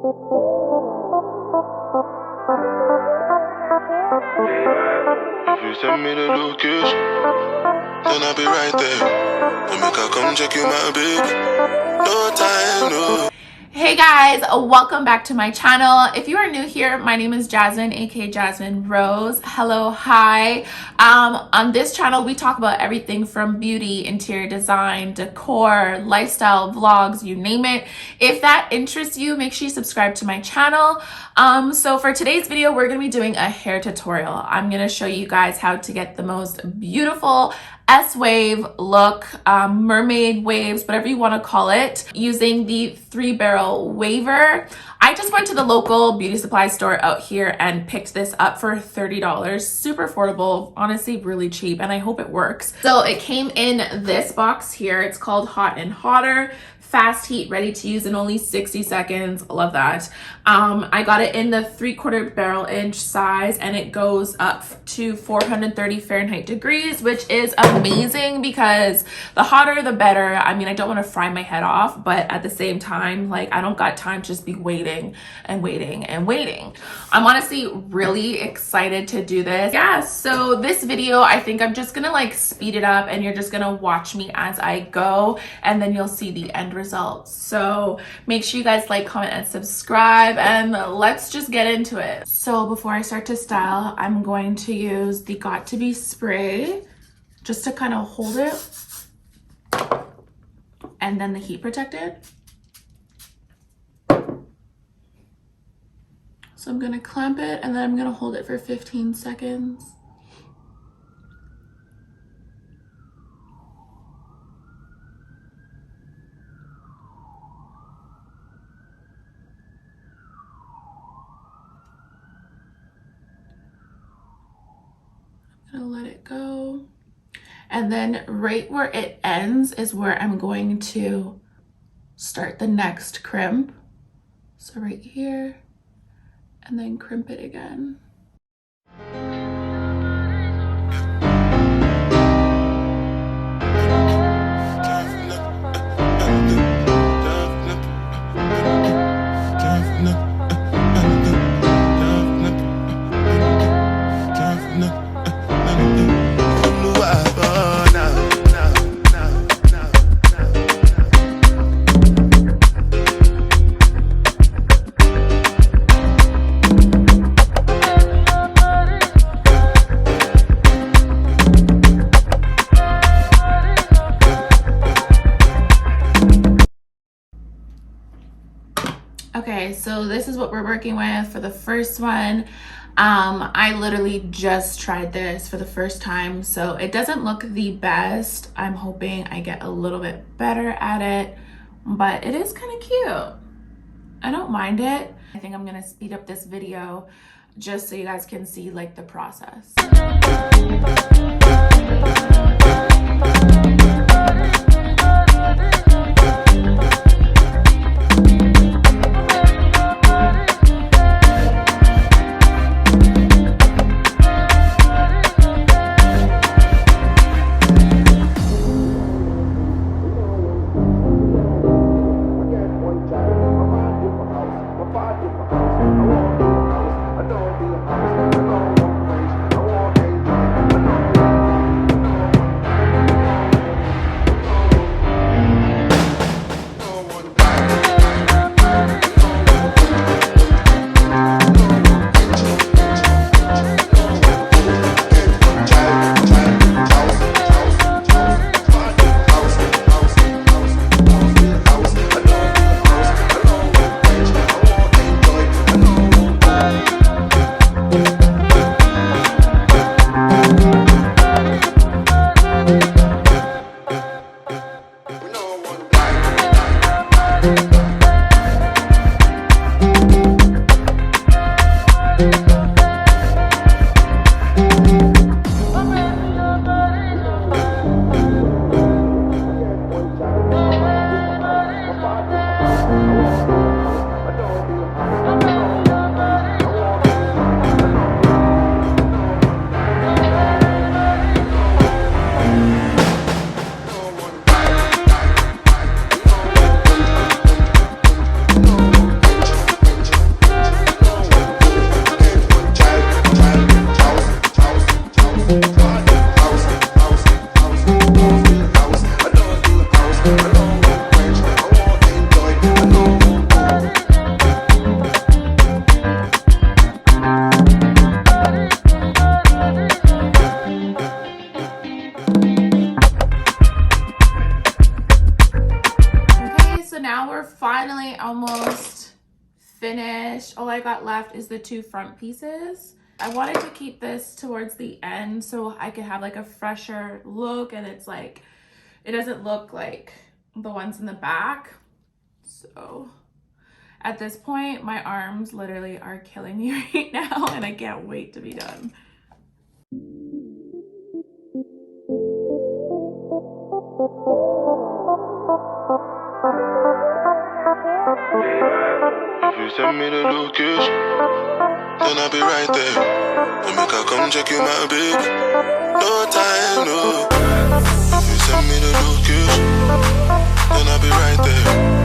If you send me the location, then I'll be right there. And make I come check you, my baby. No time, no. Hey guys, welcome back to my channel. If you are new here, my name is Jasmyn, aka Jasmyn Rose. Hello, hi. On this channel, we talk about everything from beauty, interior design, decor, lifestyle, vlogs, you name it. If that interests you, make sure you subscribe to my channel. So for today's video, we're gonna be doing a hair tutorial. I'm gonna show you guys how to get the most beautiful S-wave look, mermaid waves, whatever you want to call it, using the 3-barrel WAVER. I just went to the local beauty supply store out here and picked this up for $30. Super affordable, honestly really cheap, and I hope it works. So it came in this box here. It's called Hot and Hotter. Fast heat, ready to use in only 60 seconds. Love that. I got it in the 3/4 barrel inch size, and it goes up to 430 Fahrenheit degrees, which is amazing because the hotter the better. I mean, I don't want to fry my head off, but at the same time, like, I don't got time to just be waiting and waiting and waiting. I'm honestly really excited to do this. Yeah, so this video, I think I'm just gonna like speed it up and you're just gonna watch me as I go, and then you'll see the end results. So make sure you guys like, comment, and subscribe, and let's just get into it. So before I start to style, I'm going to use the Got To Be spray just to kind of hold it, and then the heat protected. So I'm gonna clamp it, and then I'm gonna hold it for 15 seconds. Gonna let it go, and then right where it ends is where I'm going to start the next crimp. So right here, and then crimp it again. Okay, so this is what we're working with for the first one. I literally just tried this for the first time, so it doesn't look the best. I'm hoping I get a little bit better at it, but it is kind of cute. I don't mind it. I think I'm gonna speed up this video just so you guys can see like the process. finally almost finished. All I got left is the 2 front pieces. I wanted to keep this towards the end so I could have like a fresher look, and it's like, it doesn't look like the ones in the back. So at this point, my arms literally are killing me right now, and I can't wait to be done. If you send me the location, then I'll be right there. And make I come check you, my baby. No time, no. If you send me the location, then I'll be right there.